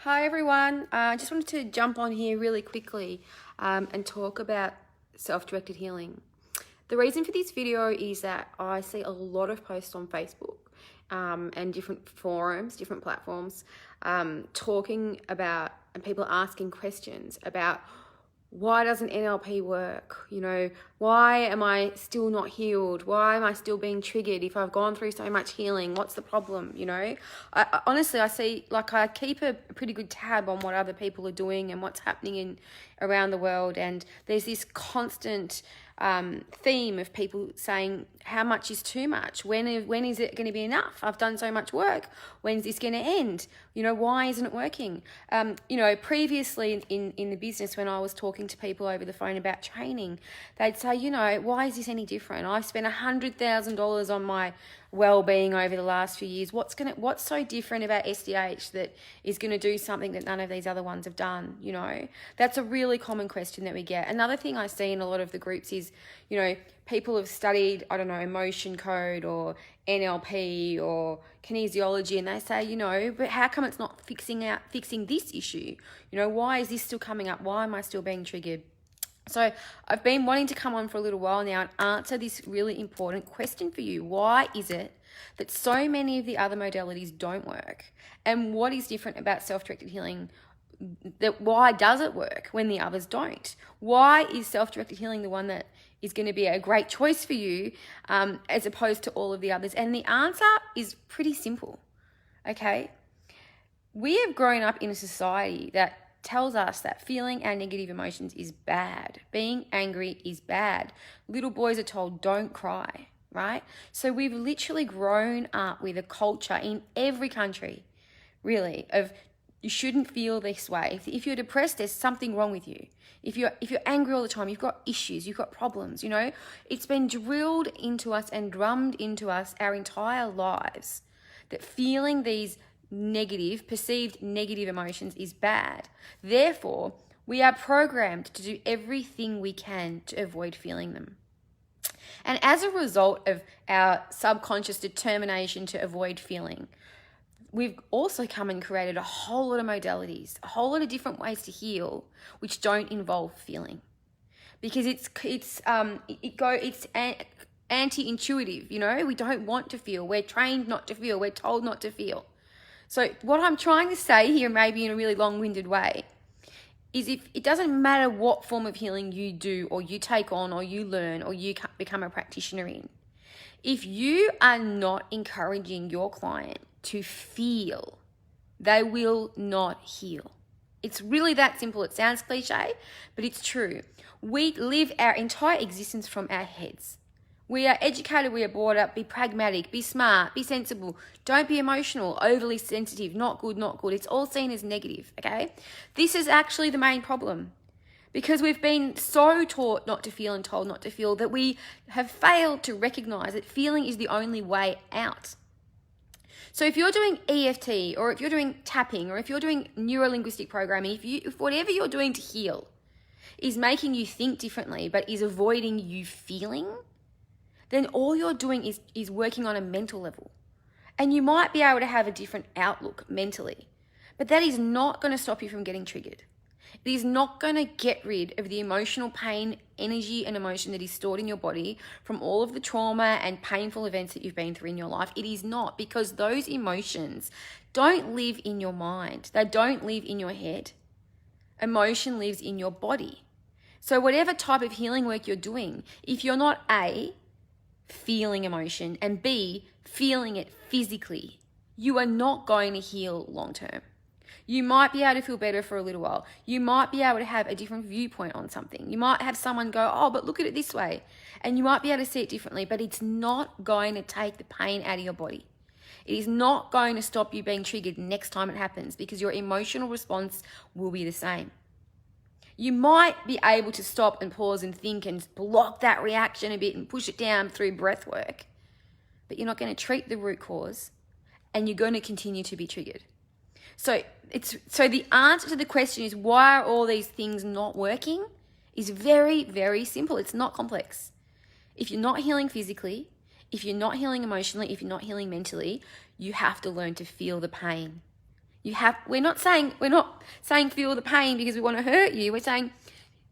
Hi everyone, I just wanted to jump on here really quickly and talk about self-directed healing. The reason for this video is that I see a lot of posts on Facebook and different forums, different platforms, talking about and people asking questions about why doesn't NLP work? Why am I still not healed? Why am I still being triggered if I've gone through so much healing? What's the problem? Honestly, I see, I keep a pretty good tab on what other people are doing and what's happening around the world. And there's this constant theme of people saying, how much is too much? When is it going to be enough? I've done so much work. When's this going to end? Why isn't it working? Previously in the business, when I was talking to people over the phone about training, they'd say, why is this any different? I've spent $100,000 on my well-being over the last few years. What's so different about SDH that is going to do something that none of these other ones have done? That's a really common question that we get. Another thing I see in a lot of the groups is, people have studied, emotion code or NLP or kinesiology, and they say, but how come it's not fixing this issue? Why is this still coming up? Why am I still being triggered? So I've been wanting to come on for a little while now and answer this really important question for you. Why is it that so many of the other modalities don't work? And what is different about self-directed healing? Why does it work when the others don't? Why is self-directed healing the one that is going to be a great choice for you as opposed to all of the others? And the answer is pretty simple, okay? We have grown up in a society that tells us that feeling our negative emotions is bad. Being angry is bad. Little boys are told don't cry, right? So we've literally grown up with a culture in every country, really, of you shouldn't feel this way. If you're depressed, there's something wrong with you. If you're angry all the time, you've got issues, you've got problems, It's been drilled into us and drummed into us our entire lives that feeling these perceived negative emotions is bad. Therefore, we are programmed to do everything we can to avoid feeling them. And as a result of our subconscious determination to avoid feeling, we've also come and created a whole lot of modalities, a whole lot of different ways to heal, which don't involve feeling, because it's anti-intuitive. We don't want to feel. We're trained not to feel. We're told not to feel. So what I'm trying to say here, maybe in a really long-winded way, is if it doesn't matter what form of healing you do or you take on or you learn or you become a practitioner in, if you are not encouraging your client to feel, they will not heal. It's really that simple. It sounds cliche, but it's true. We live our entire existence from our heads. We are educated, we are brought up, be pragmatic, be smart, be sensible, don't be emotional, overly sensitive, not good, not good. It's all seen as negative, okay? This is actually the main problem, because we've been so taught not to feel and told not to feel that we have failed to recognize that feeling is the only way out. So if you're doing EFT, or if you're doing tapping, or if you're doing neuro-linguistic programming, if whatever you're doing to heal is making you think differently but is avoiding you feeling, then all you're doing is working on a mental level. And you might be able to have a different outlook mentally, but that is not going to stop you from getting triggered. It is not going to get rid of the emotional pain, energy, and emotion that is stored in your body from all of the trauma and painful events that you've been through in your life. It is not, because those emotions don't live in your mind. They don't live in your head. Emotion lives in your body. So whatever type of healing work you're doing, if you're not feeling emotion, and B, feeling it physically, you are not going to heal long term. You might be able to feel better for a little while. You might be able to have a different viewpoint on something. You might have someone go, oh, but look at it this way. And you might be able to see it differently, but it's not going to take the pain out of your body. It is not going to stop you being triggered next time it happens, because your emotional response will be the same. You might be able to stop and pause and think and block that reaction a bit and push it down through breath work, but you're not going to treat the root cause, and you're going to continue to be triggered. So the answer to the question is, why are all these things not working, is very, very simple. It's not complex. If you're not healing physically, if you're not healing emotionally, if you're not healing mentally, you have to learn to feel the pain. We're not saying feel the pain because we want to hurt you. We're saying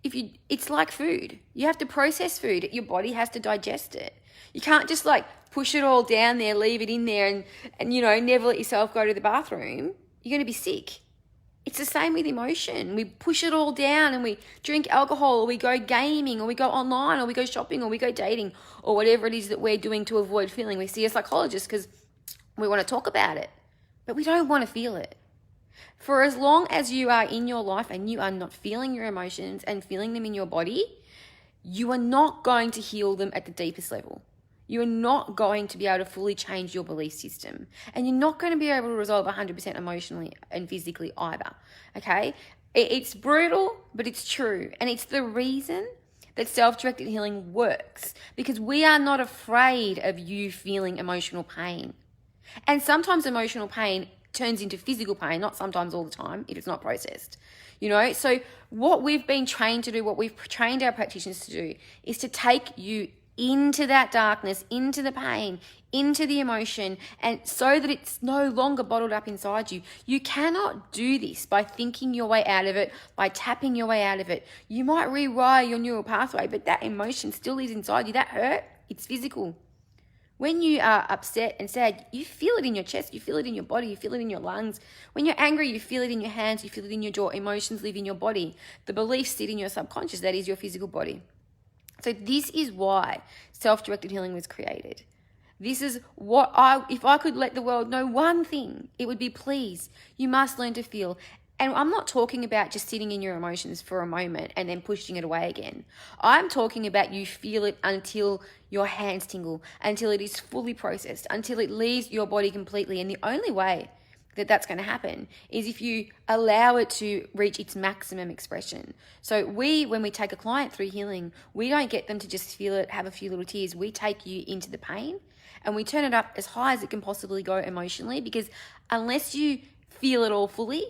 it's like food. You have to process food. Your body has to digest it. You can't just like push it all down there, leave it in there and never let yourself go to the bathroom. You're going to be sick. It's the same with emotion. We push it all down and we drink alcohol, or we go gaming, or we go online, or we go shopping, or we go dating, or whatever it is that we're doing to avoid feeling. We see a psychologist because we want to talk about it, but we don't want to feel it. For as long as you are in your life and you are not feeling your emotions and feeling them in your body, you are not going to heal them at the deepest level. You are not going to be able to fully change your belief system. And you're not going to be able to resolve 100% emotionally and physically either. Okay? It's brutal, but it's true. And it's the reason that self-directed healing works, because we are not afraid of you feeling emotional pain. And sometimes emotional pain turns into physical pain, not sometimes, all the time, if it's not processed. So what we've been trained to do, what we've trained our practitioners to do, is to take you into that darkness, into the pain, into the emotion, and so that it's no longer bottled up inside you. You cannot do this by thinking your way out of it, by tapping your way out of it. You might rewire your neural pathway, but that emotion still is inside you. That hurt, it's physical. When you are upset and sad, you feel it in your chest, you feel it in your body, you feel it in your lungs. When you're angry, you feel it in your hands, you feel it in your jaw. Emotions live in your body. The beliefs sit in your subconscious, that is your physical body. So this is why self-directed healing was created. This is if I could let the world know one thing, it would be, please, you must learn to feel. And I'm not talking about just sitting in your emotions for a moment and then pushing it away again. I'm talking about you feel it until your hands tingle, until it is fully processed, until it leaves your body completely. And the only way that that's going to happen is if you allow it to reach its maximum expression. So when we take a client through healing, we don't get them to just feel it, have a few little tears. We take you into the pain and we turn it up as high as it can possibly go emotionally, because unless you feel it all fully,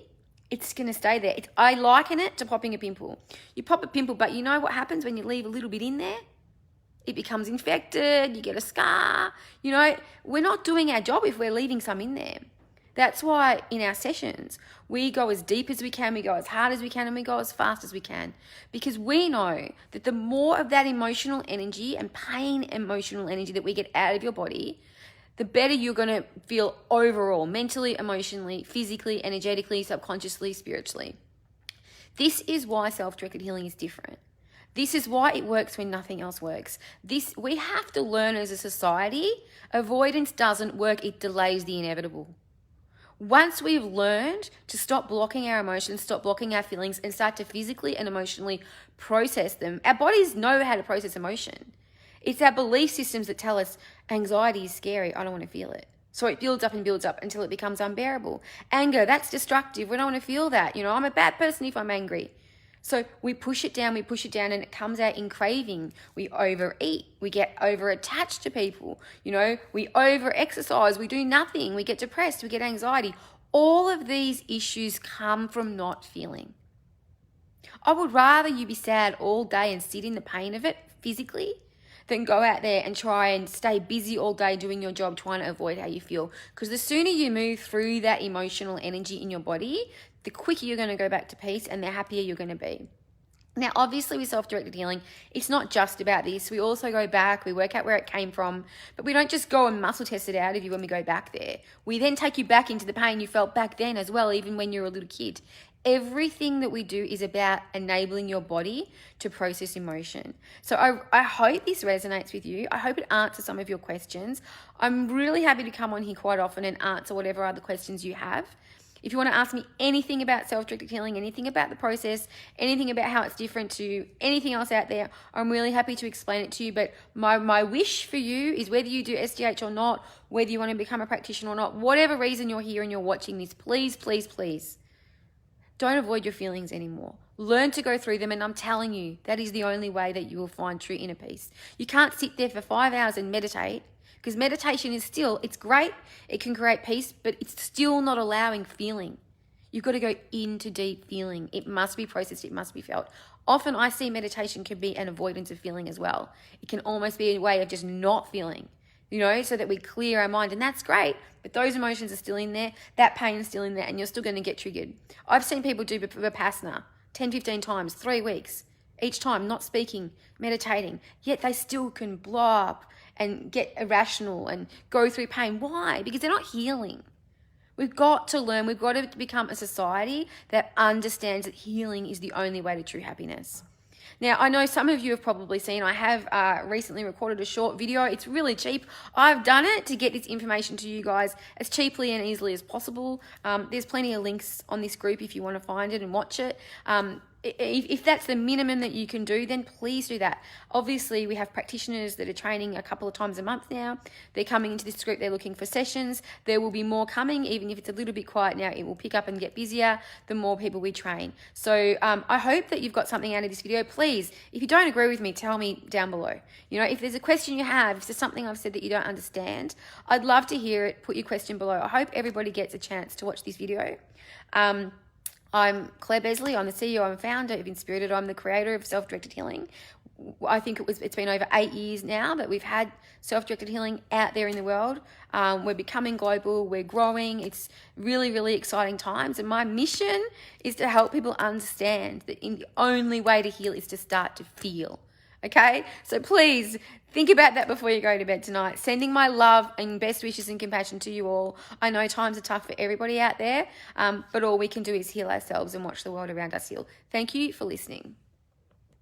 it's going to stay there. I liken it to popping a pimple. You pop a pimple, but you know what happens when you leave a little bit in there? It becomes infected, you get a scar. We're not doing our job if we're leaving some in there. That's why in our sessions, we go as deep as we can, we go as hard as we can, and we go as fast as we can. Because we know that the more of that emotional energy and pain emotional energy that we get out of your body, the better you're going to feel overall, mentally, emotionally, physically, energetically, subconsciously, spiritually. This is why self-directed healing is different. This is why it works when nothing else works. We have to learn as a society, avoidance doesn't work, it delays the inevitable. Once we've learned to stop blocking our emotions, stop blocking our feelings, and start to physically and emotionally process them, our bodies know how to process emotion. It's our belief systems that tell us anxiety is scary, I don't want to feel it. So it builds up and builds up until it becomes unbearable. Anger, that's destructive, we don't want to feel that. I'm a bad person if I'm angry. So we push it down, and it comes out in craving. We overeat, we get over-attached to people, we over-exercise, we do nothing, we get depressed, we get anxiety. All of these issues come from not feeling. I would rather you be sad all day and sit in the pain of it physically than go out there and try and stay busy all day doing your job, trying to avoid how you feel. Because the sooner you move through that emotional energy in your body, the quicker you're going to go back to peace and the happier you're going to be. Now, obviously with self-directed healing, it's not just about this. We also go back, we work out where it came from, but we don't just go and muscle test it out of you when we go back there. We then take you back into the pain you felt back then as well, even when you were a little kid. Everything that we do is about enabling your body to process emotion. So I hope this resonates with you. I hope it answers some of your questions. I'm really happy to come on here quite often and answer whatever other questions you have. If you want to ask me anything about self-directed healing, anything about the process, anything about how it's different to anything else out there, I'm really happy to explain it to you. But my wish for you is, whether you do SDH or not, whether you want to become a practitioner or not, whatever reason you're here and you're watching this, please, please, please, don't avoid your feelings anymore. Learn to go through them, and I'm telling you, that is the only way that you will find true inner peace. You can't sit there for 5 hours and meditate, because meditation is still, it's great, it can create peace, but it's still not allowing feeling. You've got to go into deep feeling. It must be processed, it must be felt. Often I see meditation can be an avoidance of feeling as well. It can almost be a way of just not feeling. so that we clear our mind. And that's great. But those emotions are still in there. That pain is still in there, and you're still going to get triggered. I've seen people do Vipassana 10, 15 times, 3 weeks, each time not speaking, meditating, yet they still can blow up and get irrational and go through pain. Why? Because they're not healing. We've got to learn, we've got to become a society that understands that healing is the only way to true happiness. Now, I know some of you have probably seen, I have recently recorded a short video. It's really cheap. I've done it to get this information to you guys as cheaply and easily as possible. There's plenty of links on this group if you want to find it and watch it. If that's the minimum that you can do, then please do that. Obviously, we have practitioners that are training a couple of times a month now. They're coming into this group. They're looking for sessions. There will be more coming, even if it's a little bit quiet now. It will pick up and get busier the more people we train. So I hope that you've got something out of this video. Please, if you don't agree with me, tell me down below. If there's a question you have, if there's something I've said that you don't understand, I'd love to hear it. Put your question below. I hope everybody gets a chance to watch this video. I'm Claire Besley. I'm the CEO and founder of Inspirited. I'm the creator of self-directed healing. I think it's been over 8 years now that we've had self-directed healing out there in the world. We're becoming global. We're growing. It's really, really exciting times. And my mission is to help people understand that the only way to heal is to start to feel. Okay? So please think about that before you go to bed tonight. Sending my love and best wishes and compassion to you all. I know times are tough for everybody out there, but all we can do is heal ourselves and watch the world around us heal. Thank you for listening.